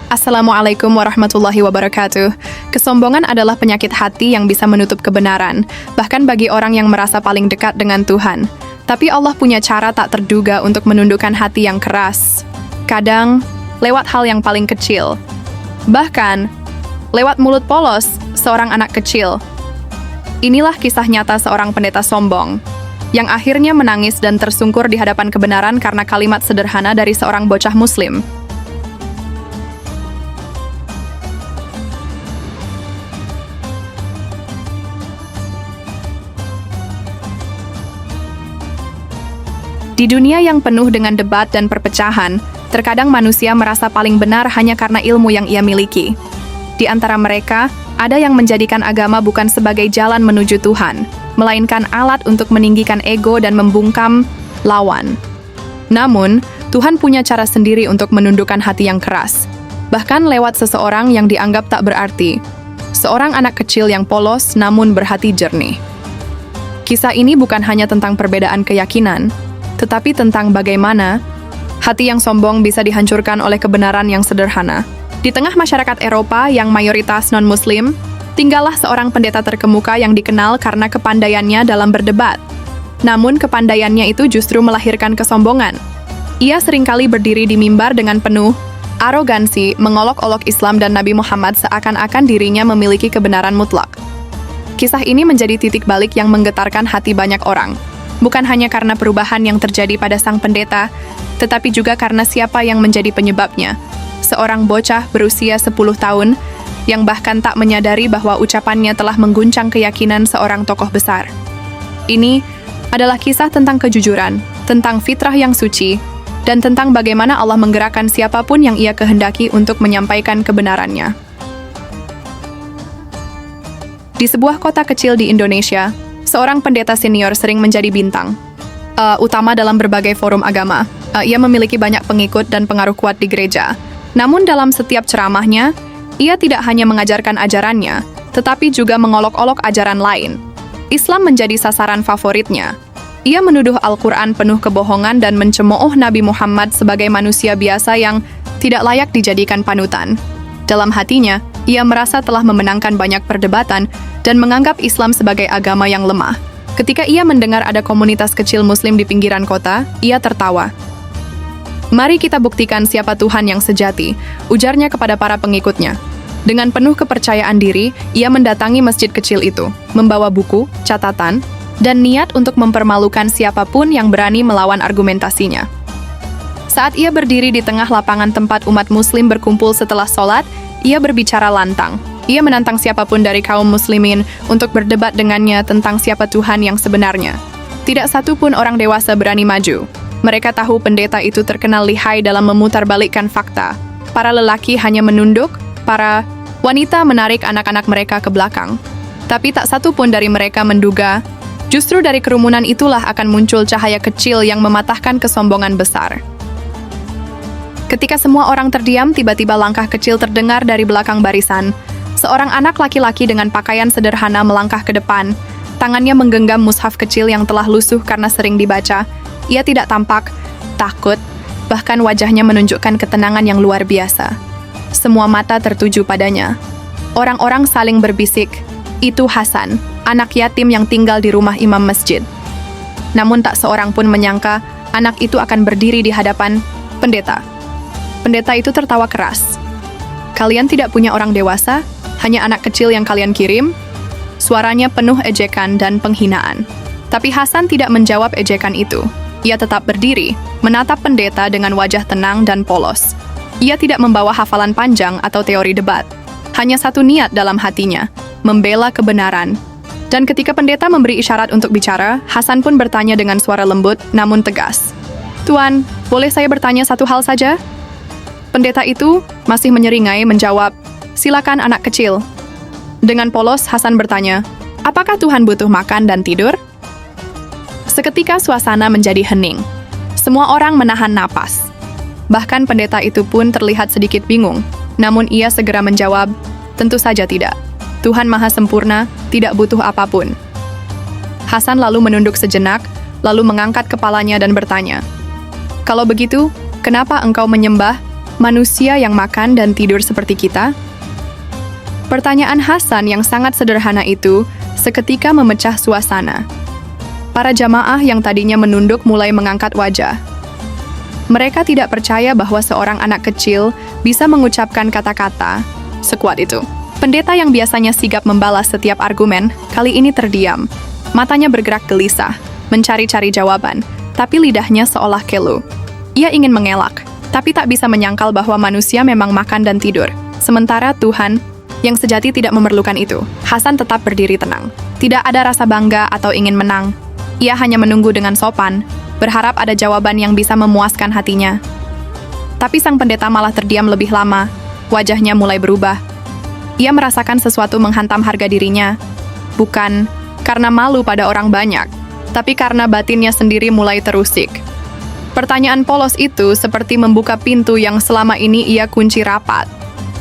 Assalamualaikum warahmatullahi wabarakatuh. Kesombongan adalah penyakit hati yang bisa menutup kebenaran, bahkan bagi orang yang merasa paling dekat dengan Tuhan. Tapi Allah punya cara tak terduga untuk menundukkan hati yang keras. Kadang, lewat hal yang paling kecil. Bahkan, lewat mulut polos seorang anak kecil. Inilah kisah nyata seorang pendeta sombong, yang akhirnya menangis dan tersungkur di hadapan kebenaran karena kalimat sederhana dari seorang bocah muslim. Di dunia yang penuh dengan debat dan perpecahan, terkadang manusia merasa paling benar hanya karena ilmu yang ia miliki. Di antara mereka, ada yang menjadikan agama bukan sebagai jalan menuju Tuhan, melainkan alat untuk meninggikan ego dan membungkam lawan. Namun, Tuhan punya cara sendiri untuk menundukkan hati yang keras, bahkan lewat seseorang yang dianggap tak berarti, seorang anak kecil yang polos namun berhati jernih. Kisah ini bukan hanya tentang perbedaan keyakinan, tetapi tentang bagaimana hati yang sombong bisa dihancurkan oleh kebenaran yang sederhana. Di tengah masyarakat Eropa yang mayoritas non-Muslim, tinggallah seorang pendeta terkemuka yang dikenal karena kepandaiannya dalam berdebat. Namun kepandaiannya itu justru melahirkan kesombongan. Ia seringkali berdiri di mimbar dengan penuh arogansi, mengolok-olok Islam dan Nabi Muhammad seakan-akan dirinya memiliki kebenaran mutlak. Kisah ini menjadi titik balik yang menggetarkan hati banyak orang. Bukan hanya karena perubahan yang terjadi pada sang pendeta, tetapi juga karena siapa yang menjadi penyebabnya. Seorang bocah berusia 10 tahun yang bahkan tak menyadari bahwa ucapannya telah mengguncang keyakinan seorang tokoh besar. Ini adalah kisah tentang kejujuran, tentang fitrah yang suci, dan tentang bagaimana Allah menggerakkan siapapun yang ia kehendaki untuk menyampaikan kebenarannya. Di sebuah kota kecil di Indonesia, seorang pendeta senior sering menjadi bintang utama dalam berbagai forum agama. Ia memiliki banyak pengikut dan pengaruh kuat di gereja. Namun dalam setiap ceramahnya, ia tidak hanya mengajarkan ajarannya, tetapi juga mengolok-olok ajaran lain. Islam menjadi sasaran favoritnya. Ia menuduh Al-Quran penuh kebohongan dan mencemooh Nabi Muhammad sebagai manusia biasa yang tidak layak dijadikan panutan. Dalam hatinya, ia merasa telah memenangkan banyak perdebatan dan menganggap Islam sebagai agama yang lemah. Ketika ia mendengar ada komunitas kecil Muslim di pinggiran kota, ia tertawa. "Mari kita buktikan siapa Tuhan yang sejati," ujarnya kepada para pengikutnya. Dengan penuh kepercayaan diri, ia mendatangi masjid kecil itu, membawa buku, catatan, dan niat untuk mempermalukan siapapun yang berani melawan argumentasinya. Saat ia berdiri di tengah lapangan tempat umat Muslim berkumpul setelah sholat, ia berbicara lantang. Ia menantang siapapun dari kaum muslimin untuk berdebat dengannya tentang siapa Tuhan yang sebenarnya. Tidak satu pun orang dewasa berani maju. Mereka tahu pendeta itu terkenal lihai dalam memutarbalikkan fakta. Para lelaki hanya menunduk, para wanita menarik anak-anak mereka ke belakang. Tapi tak satu pun dari mereka menduga, justru dari kerumunan itulah akan muncul cahaya kecil yang mematahkan kesombongan besar. Ketika semua orang terdiam, tiba-tiba langkah kecil terdengar dari belakang barisan. Seorang anak laki-laki dengan pakaian sederhana melangkah ke depan. Tangannya menggenggam mushaf kecil yang telah lusuh karena sering dibaca. Ia tidak tampak takut, bahkan wajahnya menunjukkan ketenangan yang luar biasa. Semua mata tertuju padanya. Orang-orang saling berbisik, "Itu Hasan, anak yatim yang tinggal di rumah imam masjid." Namun tak seorang pun menyangka anak itu akan berdiri di hadapan pendeta. Pendeta itu tertawa keras. "Kalian tidak punya orang dewasa? Hanya anak kecil yang kalian kirim?" Suaranya penuh ejekan dan penghinaan. Tapi Hasan tidak menjawab ejekan itu. Ia tetap berdiri, menatap pendeta dengan wajah tenang dan polos. Ia tidak membawa hafalan panjang atau teori debat. Hanya satu niat dalam hatinya, membela kebenaran. Dan ketika pendeta memberi isyarat untuk bicara, Hasan pun bertanya dengan suara lembut namun tegas. "Tuan, boleh saya bertanya satu hal saja?" Pendeta itu masih menyeringai menjawab, "Silakan anak kecil." Dengan polos, Hasan bertanya, "Apakah Tuhan butuh makan dan tidur?" Seketika suasana menjadi hening. Semua orang menahan napas. Bahkan pendeta itu pun terlihat sedikit bingung. Namun ia segera menjawab, "Tentu saja tidak. Tuhan Maha Sempurna, tidak butuh apapun." Hasan lalu menunduk sejenak, lalu mengangkat kepalanya dan bertanya, "Kalau begitu, kenapa engkau menyembah manusia yang makan dan tidur seperti kita? Pertanyaan Hasan yang sangat sederhana itu seketika memecah suasana. Para jamaah yang tadinya menunduk mulai mengangkat wajah. Mereka tidak percaya bahwa seorang anak kecil bisa mengucapkan kata-kata sekuat itu. Pendeta yang biasanya sigap membalas setiap argumen, kali ini terdiam. Matanya bergerak gelisah, mencari-cari jawaban, tapi lidahnya seolah kelu. Ia ingin mengelak, tapi tak bisa menyangkal bahwa manusia memang makan dan tidur. Sementara Tuhan yang sejati tidak memerlukan itu. Hasan tetap berdiri tenang. Tidak ada rasa bangga atau ingin menang. Ia hanya menunggu dengan sopan, berharap ada jawaban yang bisa memuaskan hatinya. Tapi sang pendeta malah terdiam lebih lama. Wajahnya mulai berubah. Ia merasakan sesuatu menghantam harga dirinya. Bukan karena malu pada orang banyak, tapi karena batinnya sendiri mulai terusik. Pertanyaan polos itu seperti membuka pintu yang selama ini ia kunci rapat.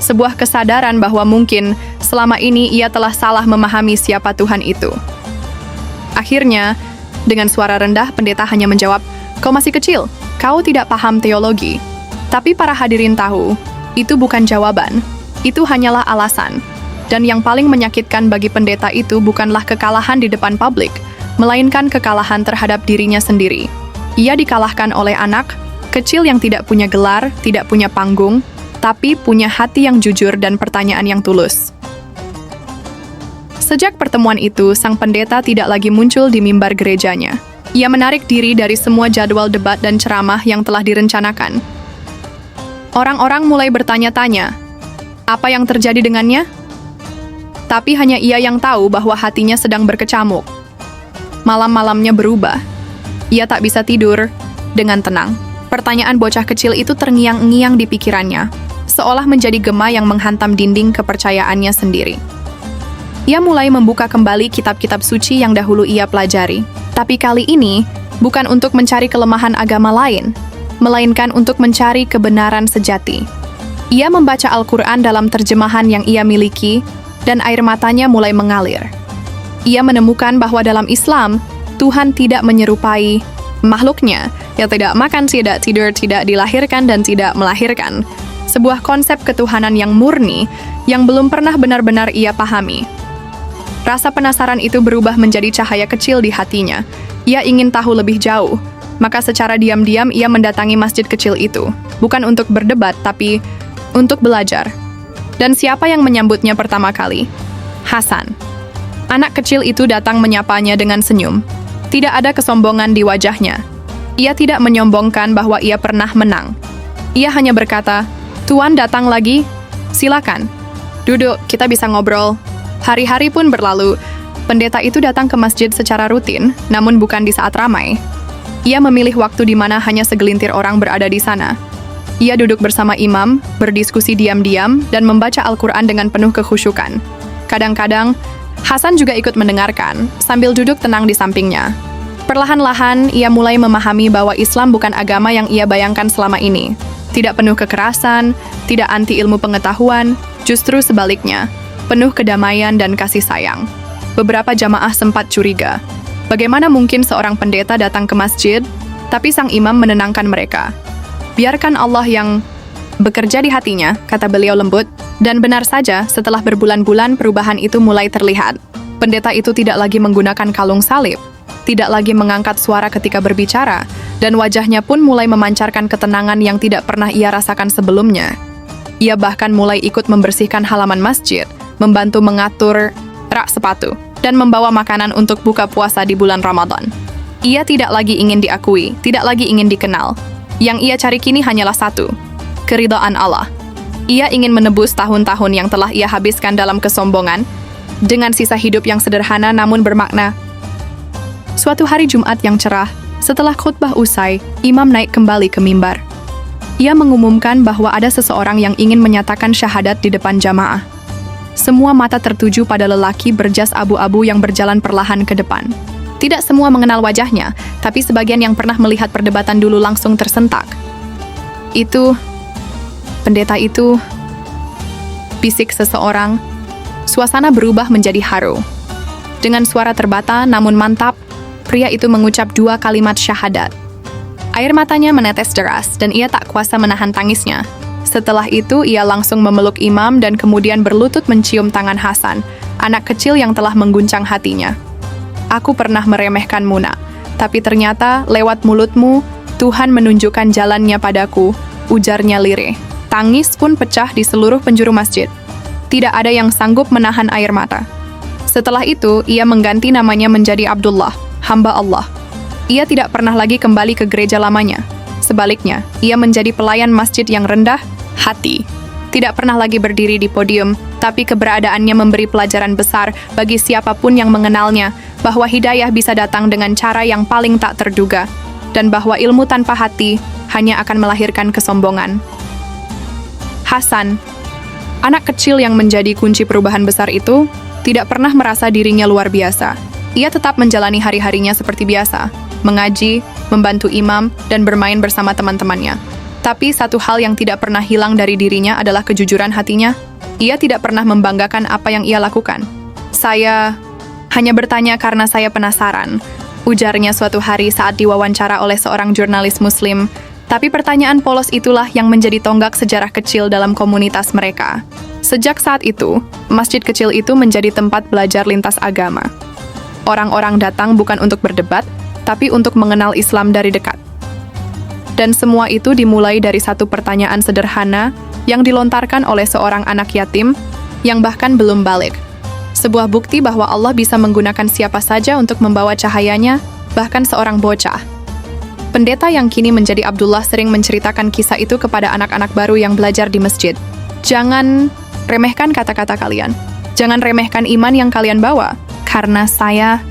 Sebuah kesadaran bahwa mungkin selama ini ia telah salah memahami siapa Tuhan itu. Akhirnya, dengan suara rendah pendeta hanya menjawab, "Kau masih kecil, kau tidak paham teologi." Tapi para hadirin tahu, itu bukan jawaban, itu hanyalah alasan. Dan yang paling menyakitkan bagi pendeta itu bukanlah kekalahan di depan publik, melainkan kekalahan terhadap dirinya sendiri. Ia dikalahkan oleh anak kecil yang tidak punya gelar, tidak punya panggung, tapi punya hati yang jujur dan pertanyaan yang tulus. Sejak pertemuan itu, sang pendeta tidak lagi muncul di mimbar gerejanya. Ia menarik diri dari semua jadwal debat dan ceramah yang telah direncanakan. Orang-orang mulai bertanya-tanya, apa yang terjadi dengannya? Tapi hanya ia yang tahu bahwa hatinya sedang berkecamuk. Malam-malamnya berubah. Ia tak bisa tidur dengan tenang. Pertanyaan bocah kecil itu terngiang-ngiang di pikirannya, seolah menjadi gema yang menghantam dinding kepercayaannya sendiri. Ia mulai membuka kembali kitab-kitab suci yang dahulu ia pelajari. Tapi kali ini, bukan untuk mencari kelemahan agama lain, melainkan untuk mencari kebenaran sejati. Ia membaca Al-Quran dalam terjemahan yang ia miliki, dan air matanya mulai mengalir. Ia menemukan bahwa dalam Islam, Tuhan tidak menyerupai makhluknya yang tidak makan, tidak tidur, tidak dilahirkan, dan tidak melahirkan. Sebuah konsep ketuhanan yang murni yang belum pernah benar-benar ia pahami. Rasa penasaran itu berubah menjadi cahaya kecil di hatinya. Ia ingin tahu lebih jauh, maka secara diam-diam ia mendatangi masjid kecil itu. Bukan untuk berdebat, tapi untuk belajar. Dan siapa yang menyambutnya pertama kali? Hasan. Anak kecil itu datang menyapanya dengan senyum. Tidak ada kesombongan di wajahnya. Ia tidak menyombongkan bahwa ia pernah menang. Ia hanya berkata, "Tuan datang lagi? Silakan. Duduk, kita bisa ngobrol." Hari-hari pun berlalu. Pendeta itu datang ke masjid secara rutin, namun bukan di saat ramai. Ia memilih waktu di mana hanya segelintir orang berada di sana. Ia duduk bersama imam, berdiskusi diam-diam, dan membaca Al-Quran dengan penuh kekhusyukan. Kadang-kadang, Hasan juga ikut mendengarkan, sambil duduk tenang di sampingnya. Perlahan-lahan, ia mulai memahami bahwa Islam bukan agama yang ia bayangkan selama ini. Tidak penuh kekerasan, tidak anti ilmu pengetahuan, justru sebaliknya, penuh kedamaian dan kasih sayang. Beberapa jamaah sempat curiga. Bagaimana mungkin seorang pendeta datang ke masjid, tapi sang imam menenangkan mereka. "Biarkan Allah yang bekerja di hatinya," kata beliau lembut. Dan benar saja, setelah berbulan-bulan perubahan itu mulai terlihat. Pendeta itu tidak lagi menggunakan kalung salib, tidak lagi mengangkat suara ketika berbicara, dan wajahnya pun mulai memancarkan ketenangan yang tidak pernah ia rasakan sebelumnya. Ia bahkan mulai ikut membersihkan halaman masjid, membantu mengatur rak sepatu, dan membawa makanan untuk buka puasa di bulan Ramadan. Ia tidak lagi ingin diakui, tidak lagi ingin dikenal. Yang ia cari kini hanyalah satu, keridhaan Allah. Ia ingin menebus tahun-tahun yang telah ia habiskan dalam kesombongan, dengan sisa hidup yang sederhana namun bermakna. Suatu hari Jumat yang cerah, setelah khutbah usai, imam naik kembali ke mimbar. Ia mengumumkan bahwa ada seseorang yang ingin menyatakan syahadat di depan jamaah. Semua mata tertuju pada lelaki berjas abu-abu yang berjalan perlahan ke depan. Tidak semua mengenal wajahnya, tapi sebagian yang pernah melihat perdebatan dulu langsung tersentak. Pendeta itu, bisik seseorang. Suasana berubah menjadi haru. Dengan suara terbata namun mantap, pria itu mengucap 2 kalimat syahadat. Air matanya menetes deras dan ia tak kuasa menahan tangisnya. Setelah itu, ia langsung memeluk imam dan kemudian berlutut mencium tangan Hasan, anak kecil yang telah mengguncang hatinya. Aku pernah meremehkanmu, nak, tapi ternyata lewat mulutmu, Tuhan menunjukkan jalannya padaku, ujarnya lirih. Tangis pun pecah di seluruh penjuru masjid. Tidak ada yang sanggup menahan air mata. Setelah itu, ia mengganti namanya menjadi Abdullah, hamba Allah. Ia tidak pernah lagi kembali ke gereja lamanya. Sebaliknya, ia menjadi pelayan masjid yang rendah hati. Tidak pernah lagi berdiri di podium, tapi keberadaannya memberi pelajaran besar bagi siapapun yang mengenalnya bahwa hidayah bisa datang dengan cara yang paling tak terduga, dan bahwa ilmu tanpa hati hanya akan melahirkan kesombongan. Hasan, anak kecil yang menjadi kunci perubahan besar itu, tidak pernah merasa dirinya luar biasa. Ia tetap menjalani hari-harinya seperti biasa, mengaji, membantu imam, dan bermain bersama teman-temannya. Tapi satu hal yang tidak pernah hilang dari dirinya adalah kejujuran hatinya. Ia tidak pernah membanggakan apa yang ia lakukan. Saya hanya bertanya karena saya penasaran, ujarnya suatu hari saat diwawancara oleh seorang jurnalis muslim. Tapi pertanyaan polos itulah yang menjadi tonggak sejarah kecil dalam komunitas mereka. Sejak saat itu, masjid kecil itu menjadi tempat belajar lintas agama. Orang-orang datang bukan untuk berdebat, tapi untuk mengenal Islam dari dekat. Dan semua itu dimulai dari satu pertanyaan sederhana yang dilontarkan oleh seorang anak yatim yang bahkan belum balik. Sebuah bukti bahwa Allah bisa menggunakan siapa saja untuk membawa cahayanya, bahkan seorang bocah. Pendeta yang kini menjadi Abdullah sering menceritakan kisah itu kepada anak-anak baru yang belajar di masjid. Jangan remehkan kata-kata kalian. Jangan remehkan iman yang kalian bawa. Karena saya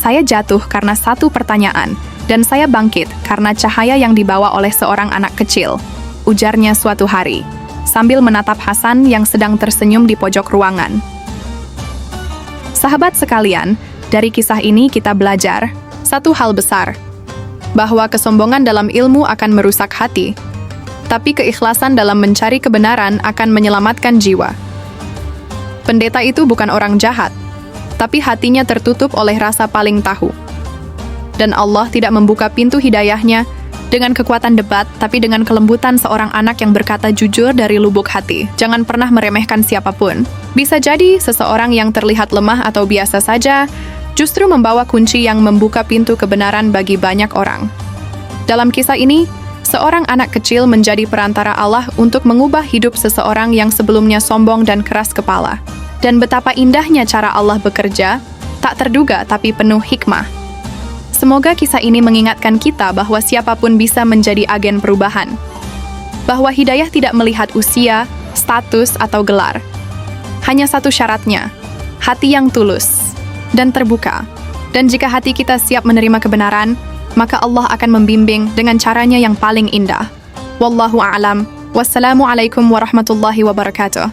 jatuh karena satu pertanyaan. Dan saya bangkit karena cahaya yang dibawa oleh seorang anak kecil, ujarnya suatu hari, sambil menatap Hasan yang sedang tersenyum di pojok ruangan. Sahabat sekalian, dari kisah ini kita belajar satu hal besar, bahwa kesombongan dalam ilmu akan merusak hati, tapi keikhlasan dalam mencari kebenaran akan menyelamatkan jiwa. Pendeta itu bukan orang jahat, tapi hatinya tertutup oleh rasa paling tahu. Dan Allah tidak membuka pintu hidayahnya dengan kekuatan debat, tapi dengan kelembutan seorang anak yang berkata jujur dari lubuk hati. Jangan pernah meremehkan siapapun. Bisa jadi seseorang yang terlihat lemah atau biasa saja, justru membawa kunci yang membuka pintu kebenaran bagi banyak orang. Dalam kisah ini, seorang anak kecil menjadi perantara Allah untuk mengubah hidup seseorang yang sebelumnya sombong dan keras kepala. Dan betapa indahnya cara Allah bekerja, tak terduga tapi penuh hikmah. Semoga kisah ini mengingatkan kita bahwa siapapun bisa menjadi agen perubahan. Bahwa hidayah tidak melihat usia, status, atau gelar. Hanya satu syaratnya, hati yang tulus dan terbuka. Dan jika hati kita siap menerima kebenaran, maka Allah akan membimbing dengan caranya yang paling indah. Wallahu a'lam. Wassalamualaikum warahmatullahi wabarakatuh.